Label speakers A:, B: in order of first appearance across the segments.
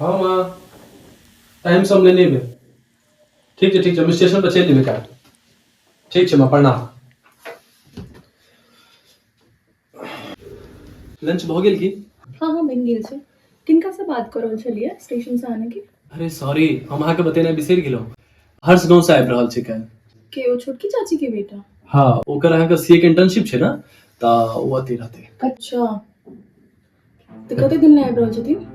A: हाँ माँ टाइम से हम लेने में ठीक है हम स्टेशन पर चल देवे का ठीक है माँ प्रणाम लंच भ गेल की
B: हाँ हाँ बन गेल छै किनका से बात कर रहल छलिए स्टेशन से आने के
A: अरे सॉरी हम अहाँ के बतेना बिसर गेलहुँ हर्ष गाँव से आबि रहल छै काल्हि
B: के ओ छोटकी चाची के बेटा
A: हाँ ओकर अहाँ के सीए के इंटर्नशिप छै ना तऽ ओ अतै रहतै
B: अच्छा तो कते दिन ले आबि रहल छथिन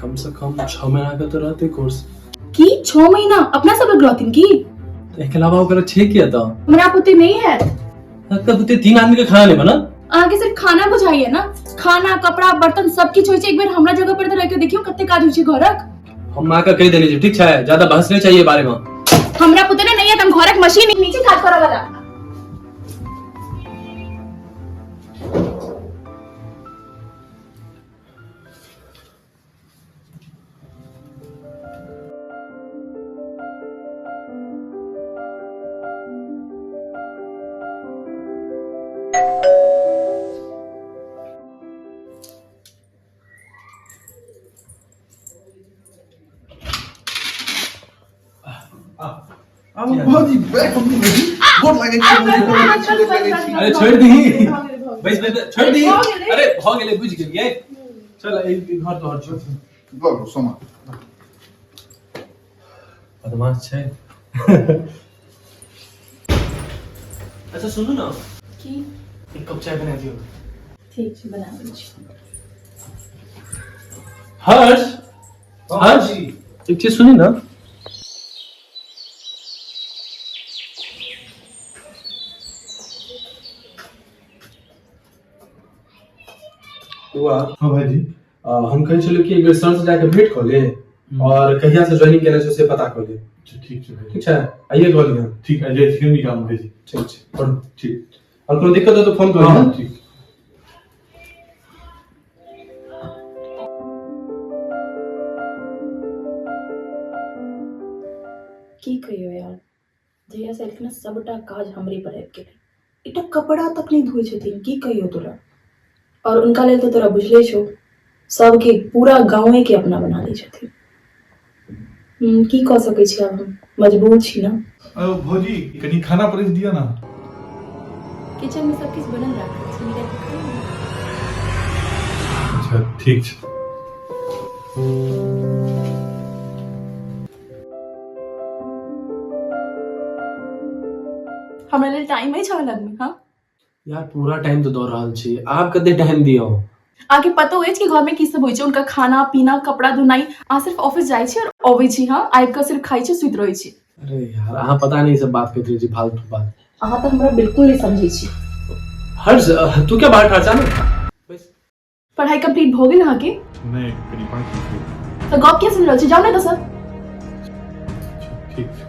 A: कम से कम 6 महीना के तो रहते कोर्स
B: की 6 महीना अपना सब लग रहथिन की
A: एके अलावा ओकरा छै किया तऽ
B: हमरा पते नहीं है
A: तब बुते 3 आदमी के खाना नहीं बना
B: आगे सिर्फ खाना बुझाइए ना खाना कपड़ा बर्तन सब किछ होय छै एक बेर हमरा जगह पर रह के देखियो कते काज होय छै घरक
A: हम मां का कह देने छी ठीक छै ज्यादा बहस नहीं चाहिए बारे में
B: हमरा पते नहीं है तुम घरक मशीन नीचे काज करऽ वाला
C: बहुत ही बैक कंपनी में बहुत लगे
A: अरे छोड़ दी बस छोड़ दी अरे भ गेले बुझ गेलिए चल एक घर तो हर छोड़
C: बाबू सोमा
A: बदमाश छै अच्छा सुनू ना
B: की
A: एक कप चाय बना दियो
B: ठीक छै बना दै छी
A: हर्ष हर्ष एक चीज सुनी ना हुआ
C: हाँ भाई जी
A: हम कहे चलो कि एक बेर सर से जाके भेंट कर ले और कहिया से ज्वाइनिंग केने छै से पता कर ले
C: ठीक है भाई
A: ठीक है आइए कॉल लिया
C: ठीक है जय श्री राम भाई जी
A: ठीक है पढ़ो
C: ठीक
A: और कोई दिक्कत हो तो फोन करो
C: हाँ ठीक
B: की कहियो यार जहिया से एलखिन सबटा काज हमरे पर आबि गेलै एकटा कपड़ा तक नहीं धोए छथिन की कहियो तोरा और उनका लेल तो तोरा बुझले छौ सबके पूरा गांवे के अपना बना लै छथिन की कह सकै छी आब हम मजबूर छी ना
C: भौजी कनी खाना परोस दिया ना
B: किचन में सब किछ बनल राखल छै मिला के खाना
C: अच्छा ठीक छै
B: हमरा लेल टाइम है छह लग में हां
A: यार पूरा टाइम तो दो रहल छी आप कते टाइम दियो
B: आगे पता होय कि घर में की सब होय छै उनका खाना पीना कपड़ा धुनाई आ सिर्फ ऑफिस जाय छी और आबै छी हां आबि के सिर्फ खाइ छी सुइत रहै छी
A: अरे यार अहाँ पता नहीं सब बात करते जी फालतू बात
B: अहाँ तो हमरा बिल्कुल नहीं समझै छी
A: हर्ष तू क्या बाहर खर्चा ना बस
B: पढ़ाई कंप्लीट भ गेल अहाँ के
C: नहीं कनी बाकी छै
B: तो गप के सुन रहल छी जाउ ना तो सर
C: ठीक छै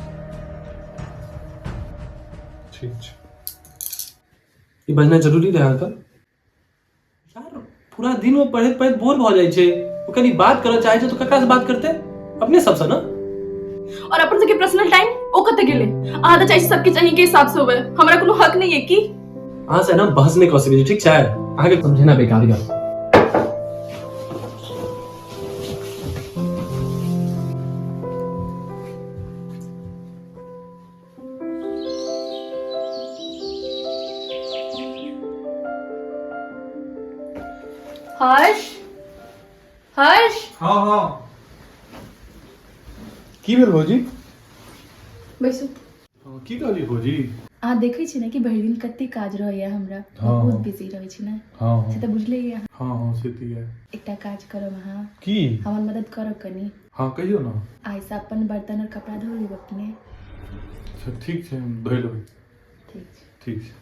C: ठीक छै
A: ये बजना जरूरी रहे अहाँके यार पूरा दिन वो पढ़े पढ़े बोर भ जाय छै वो कनी बात करऽ चाहे छै तो ककरा से बात करते अपने सबसे ना
B: और अपन सबके पर्सनल टाइम ओ कते गेले अहाँ त चाहे सबके चाहिए के हिसाब से होवे हमरा कोनो हक नहीं है की
A: अहाँ से ना बहस नहीं कर सकै छी ठीक छै अहाँ के समझेना बेकार गल
B: हर्ष हर्ष
C: हाँ हाँ की भेल भौजी
B: बैसु
C: की कहली भौजी
B: अहाँ देखै छी ना कि भरि दिन कते काज रहैया हमरा
C: हाँ।
B: बहुत बिजी रहै छी ना
C: हाँ
B: से त बुझले य
C: हाँ हाँ से तो है
B: एकटा काज करब अहाँ
C: की
B: हमर मदद करब कनी
C: हाँ कहियो ना
B: आइ से अपन बर्तन और कपड़ा धो लेब अपने
C: अच्छा ठीक छै हम धोइ लेबै
B: ठीक छै
C: ठीक छै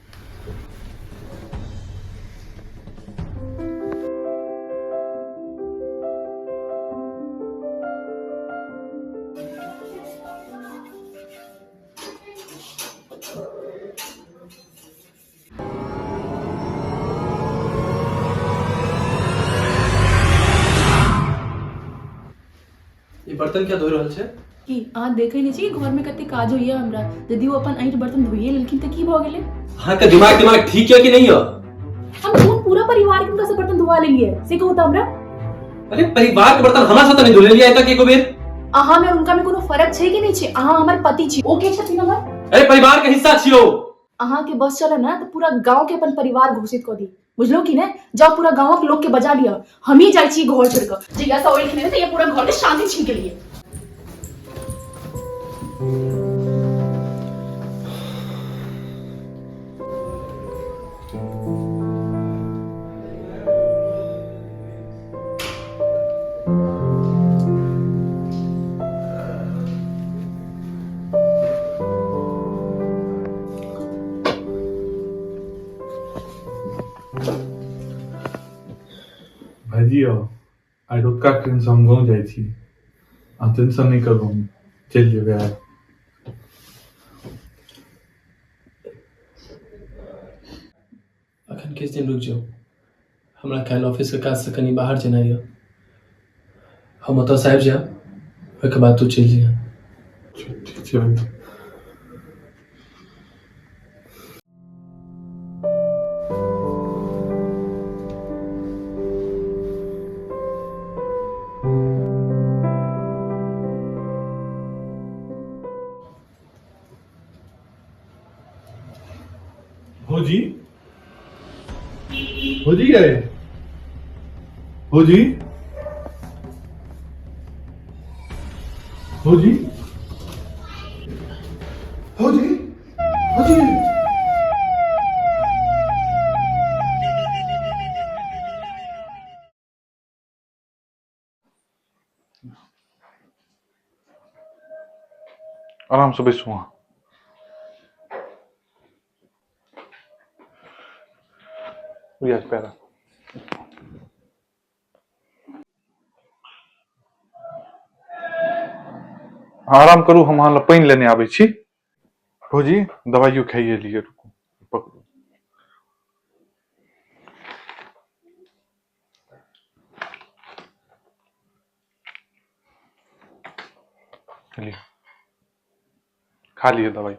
A: ये बर्तन क्या धो रहल छै
B: की अहाँ देखै नहीं छी घर में कते काज होइया हमरा यदि वो अपन ऐंठ बर्तन धोइए लेकिन त की भ गेलै
A: अहाँ के दिमाग ठीक है कि नहीं है
B: हम पूरा परिवार के उनका से बर्तन धोवा लेलिए से कहू त हमरा
A: अरे परिवार के बर्तन हमरा साथे नहीं धोले लिया तक एको बेर।
B: अहाँ में और उनका में कोनो फर्क छै कि नहीं छै? अहाँ हमर पति छी, ओ के छथिन हमर?
A: अरे परिवार के हिस्सा छियो।
B: अहाँ के बस चले ना तो पूरा गांव के अपन परिवार घोषित कर दी, बुझलो कि ने? जाओ पूरा गांव के लोग के बजा लिया, हम ही जाई छी घर छोड़ के। जहिया से ओइल ने तो ये पूरा घर के शांति छीन के लिए।
C: भाईजी आई रोका ट्रेन से हम गाँव जाइ छी। अहाँ टेंशन नहीं करू, हम चलि जेबै आइ।
A: अखन किछ दिन रुक जाओ, हमरा काल्हि ऑफिस के काज से कनी बाहर जेनाइ यऽ। हम ओतऽ से आबि जायब, ओहिके बाद तू चलि जइहे।
C: ठीक छै भाईजी। भौजी भौजी गए भौजी भौजी भौजी भौजी आराम से बैसू वहाँ। रियाज पैरा आराम करू, हम अहाँ पानी लेने आबै छी। भौजी दवाइयो खाइए लिए, रुकू पकड़ू। चलिए खा लिए दवाई।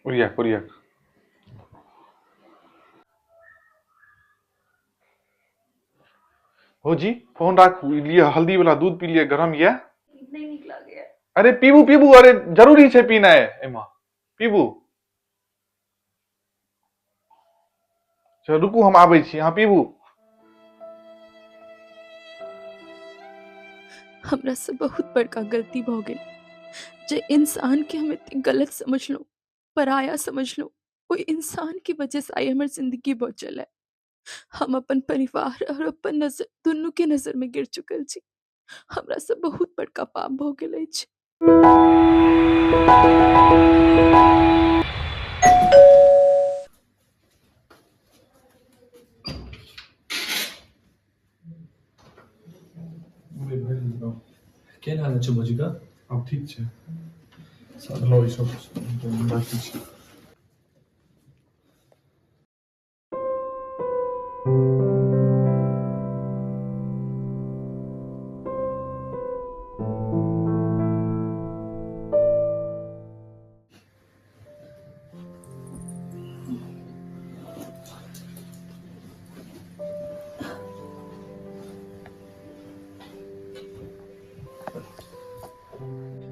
C: उड़िया उड़िया भौजी फोन राखू, लिए हल्दी वाला दूध पी लिए, गरम ये
B: नहीं निकला गया।
C: अरे पीबू पीबू, अरे जरूरी है पीना है एमा, पीबू। चल रुकू हम आबै छी, अहाँ पीबू।
D: हमरा से बहुत बड़का गलती भ गेल जे इंसान के हम इतनी गलत समझ लो, पराया समझ लो। वो इंसान की वजह से आई हमारी जिंदगी बचल है। हम अपन परिवार और अपन नजर दोनों के नजर में गिर चुकल छी। हमरा से बहुत बड़का पाप भ गेल अछि।
A: केहन हाल छै भौजी का?
C: अब ठीक छै, साधलो ई सब बाकी छै।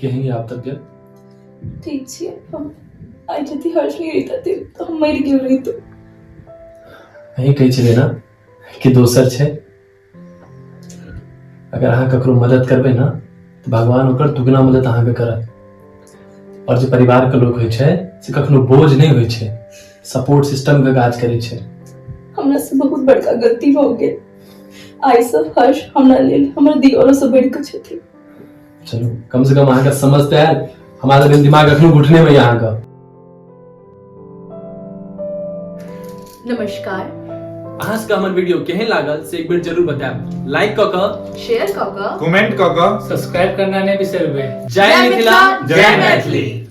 A: केहन आप तबियत?
B: ठीक छी, हम आइ जति हर्ष नहीं रहता थे तो हम मर गेल रही। तो
A: अहीं कहै छलियै ना कि दोसर छै। अगर अहाँ ककरो मदद करबै ना तो भगवान ओकर दुगना मदद अहाँके करत। और जे परिवार के लोग होइ छै से कखनो बोझ नहीं होइ छै, सपोर्ट सिस्टम के काज करै छै।
B: हमरा से बहुत बड़का गलती भ गेल। आइ सब हर्ष हमरा लेल हमर दियोरो से बढ़ के छथिन।
A: चलो कम से कम अहाँके समझ तऽ आयल, हमारा दिमाग अखनो घुटने में अहाँके।
B: नमस्कार।
A: अहाँ सबके हमर वीडियो केहन लागल से एक बेर जरूर बताएब। लाइक क क,
B: शेयर क क,
C: कमेंट क क
E: सब्सक्राइब करना नहीं बिसरबे।
A: जय मिथिला, जय मैथिली।